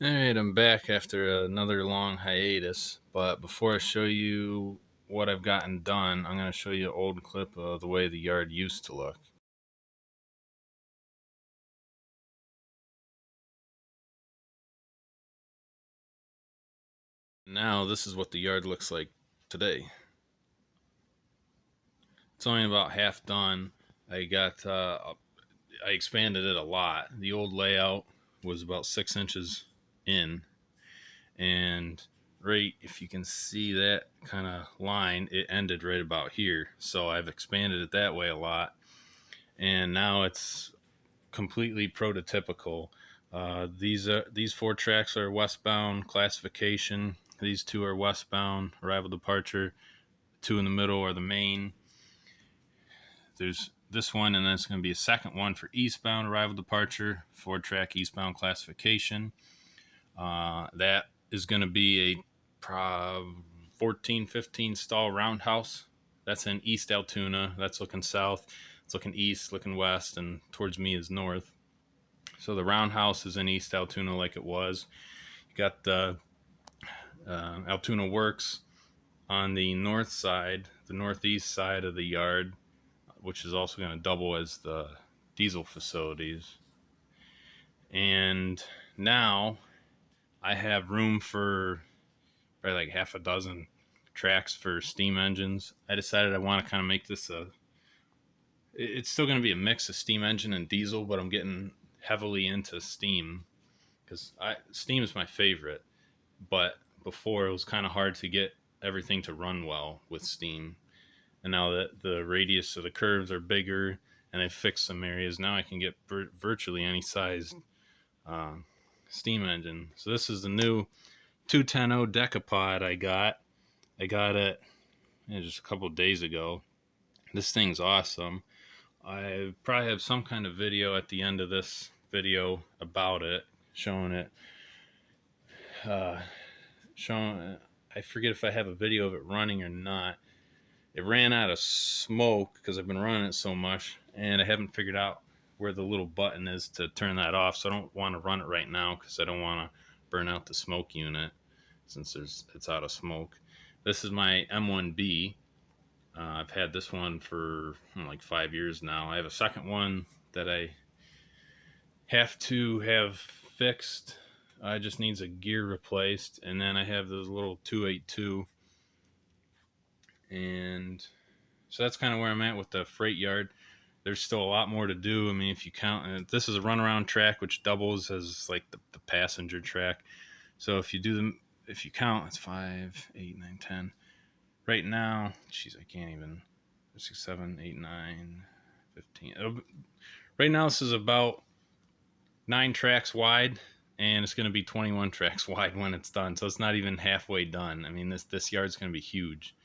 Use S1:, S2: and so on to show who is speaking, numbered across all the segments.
S1: Alright, I'm back after another long hiatus, but before I show you what I've gotten done, I'm going to show you an old clip of the way the yard used to look. Now, this is what the yard looks like today. It's only about half done. I expanded it a lot. The old layout was about 6 inches in, and right, if you can see that kind of line, it ended right about here. So I've expanded it that way a lot, and now it's completely prototypical. These four tracks are westbound classification. These two are westbound arrival departure. Two in the middle are the main. There's this one, and then it's going to be a second one for eastbound arrival departure, four track eastbound classification. That is going to be a 14, 15 stall roundhouse. That's in East Altoona. That's looking south. It's looking east, looking west, and towards me is north. So the roundhouse is in East Altoona like it was. You got the Altoona Works on the north side, the northeast side of the yard, which is also going to double as the diesel facilities. And now I have room for probably like half a dozen tracks for steam engines. I decided I want to kind of make this it's still going to be a mix of steam engine and diesel, but I'm getting heavily into steam because steam is my favorite. But before it was kind of hard to get everything to run well with steam. And now that the radius of the curves are bigger and they've fixed some areas, now I can get virtually any size uh, steam engine. So this is the new 210 decapod I got. I got it just a couple of days ago. This thing's awesome. I probably have some kind of video at the end of this video about it, showing it. Uh, showing. I forget if I have a video of it running or not. It ran out of smoke because I've been running it so much, and I haven't figured out where the little button is to turn that off. So I don't want to run it right now because I don't want to burn out the smoke unit since it's out of smoke. This is my M1B. I've had this one for like 5 years now. I have a second one that I have to have fixed. It just needs a gear replaced, and then I have those little 282, and so that's kind of where I'm at with the freight yard. There's still a lot more to do. I mean, if you count, this is a runaround track which doubles as like the passenger track. So if you do them, if you count, it's 5, 8, 9, 10. Right now, jeez, I can't even. 6, 7, 8, 9, 15. Right now, this is about 9 tracks wide, and it's going to be 21 tracks wide when it's done. So it's not even halfway done. I mean, this yard's going to be huge.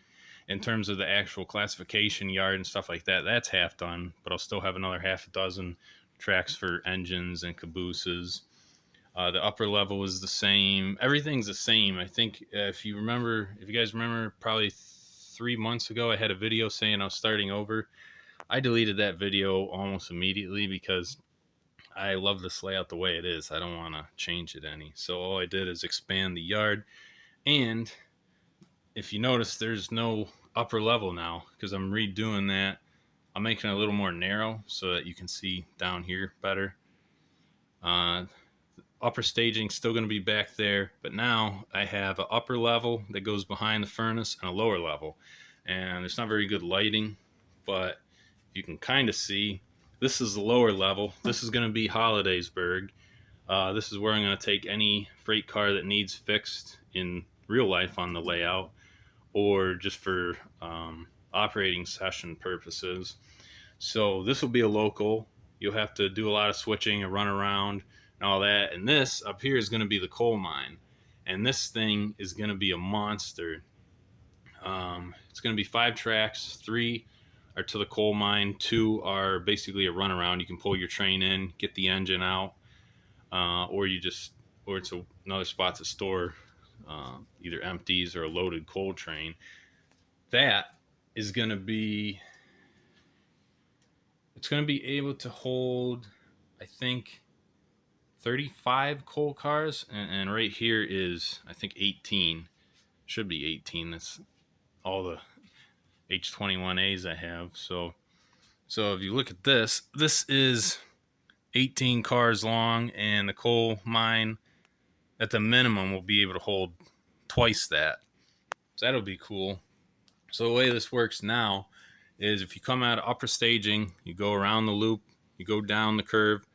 S1: In terms of the actual classification yard and stuff like that, that's half done, but I'll still have another half a dozen tracks for engines and cabooses. The upper level is the same. Everything's the same. I think if you guys remember, probably 3 months ago, I had a video saying I was starting over. I deleted that video almost immediately because I love this layout the way it is. I don't want to change it any. So all I did is expand the yard. And if you notice, there's no upper level now because I'm redoing that. I'm making it a little more narrow so that you can see down here better. Uh, Upper staging still going to be back there, but now I have an upper level that goes behind the furnace and a lower level. And it's not very good lighting, but you can kind of see this is the lower level. This is going to be Hollidaysburg. This is where I'm going to take any freight car that needs fixed in real life on the layout or just for operating session purposes. So this will be a local. You'll have to do a lot of switching and run around and all that. And this up here is going to be the coal mine. And this thing is going to be a monster. It's going to be 5 tracks. 3 are to the coal mine. 2 are basically a runaround. You can pull your train in, get the engine out, or it's another spot to store either empties or a loaded coal train. That is going to be it's going to be able to hold, I think, 35 coal cars, and right here is, I think, 18. Should be 18. That's all the H21As I have. So if you look at this, this is 18 cars long, and the coal mine at the minimum will be able to hold twice that. So that'll be cool. So the way this works now is if you come out of upper staging, you go around the loop, you go down the curve,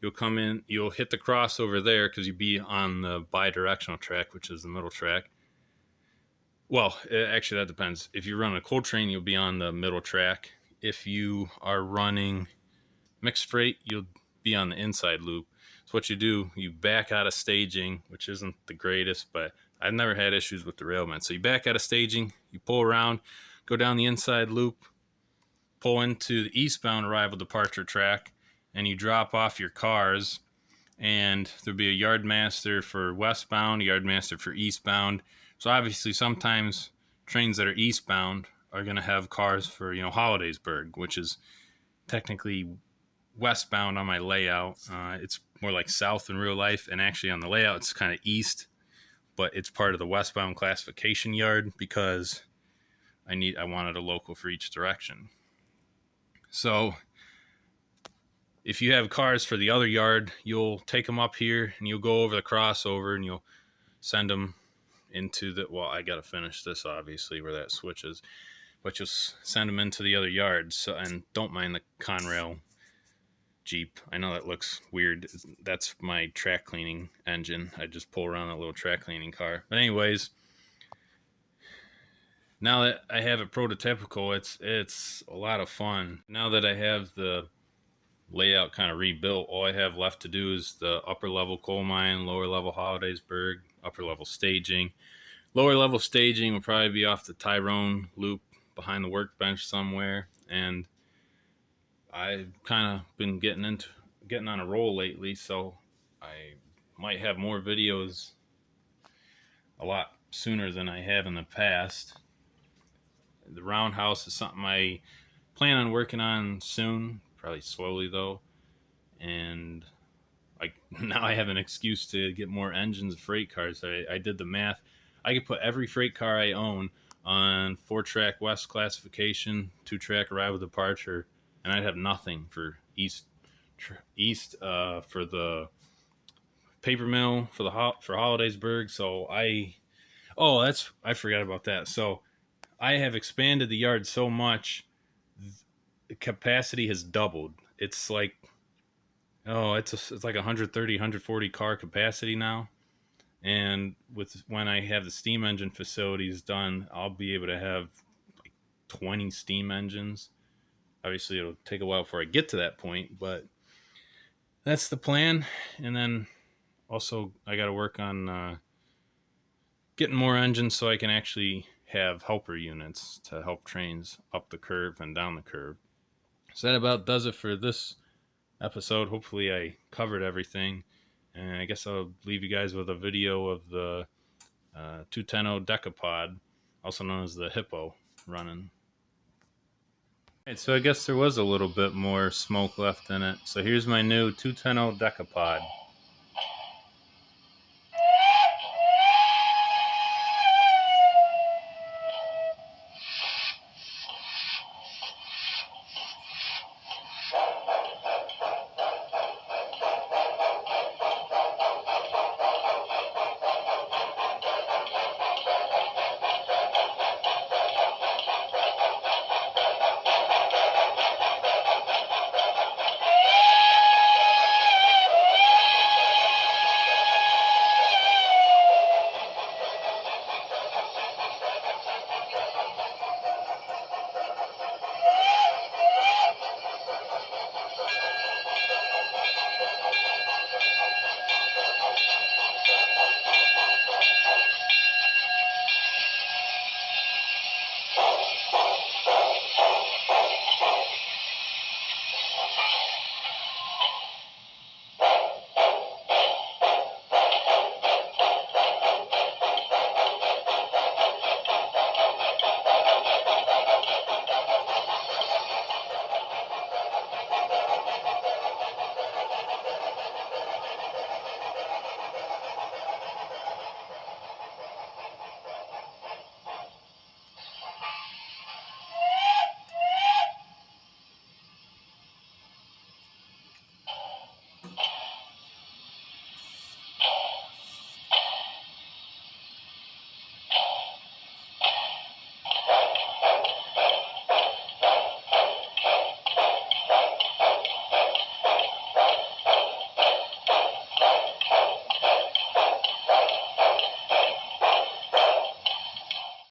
S1: you'll come in, you'll hit the crossover there because you'll be on the bi-directional track, which is the middle track. Well, actually, that depends. If you run a coal train, you'll be on the middle track. If you are running mixed freight, you'll be on the inside loop. So what you do, you back out of staging, which isn't the greatest, but I've never had issues with derailment. So you back out of staging, you pull around, go down the inside loop, pull into the eastbound arrival departure track, and you drop off your cars. And there'll be a yard master for westbound, a yard master for eastbound. So obviously sometimes trains that are eastbound are going to have cars for, Hollidaysburg, which is technically westbound on my layout. It's more like south in real life, and actually on the layout it's kind of east, but it's part of the westbound classification yard because I wanted a local for each direction. So if you have cars for the other yard, you'll take them up here and you'll go over the crossover and you'll send them into I got to finish this obviously where that switches, but you'll send them into the other yards. So, and don't mind the Conrail Jeep. I know that looks weird. That's my track cleaning engine. I just pull around that little track cleaning car. But anyways, now that I have it prototypical, it's a lot of fun. Now that I have the layout kind of rebuilt, all I have left to do is the upper level coal mine, lower level Hollidaysburg, upper level staging. Lower level staging will probably be off the Tyrone loop behind the workbench somewhere, and I've kind of been getting on a roll lately, so I might have more videos a lot sooner than I have in the past. The roundhouse is something I plan on working on soon, probably slowly though, and now I have an excuse to get more engines of freight cars. I did the math. I could put every freight car I own on 4-track west classification, 2-track arrival departure, and I'd have nothing for east for the paper mill for Hollidaysburg. So I forgot about that. So I have expanded the yard so much, the capacity has doubled. It's like it's like 130, 140 car capacity now. And when I have the steam engine facilities done, I'll be able to have like 20 steam engines. Obviously, it'll take a while before I get to that point, but that's the plan. And then also, I got to work on getting more engines so I can actually have helper units to help trains up the curve and down the curve. So that about does it for this episode. Hopefully, I covered everything. And I guess I'll leave you guys with a video of the 210 decapod, also known as the Hippo, running. All right, so I guess there was a little bit more smoke left in it. So here's my new 210 decapod.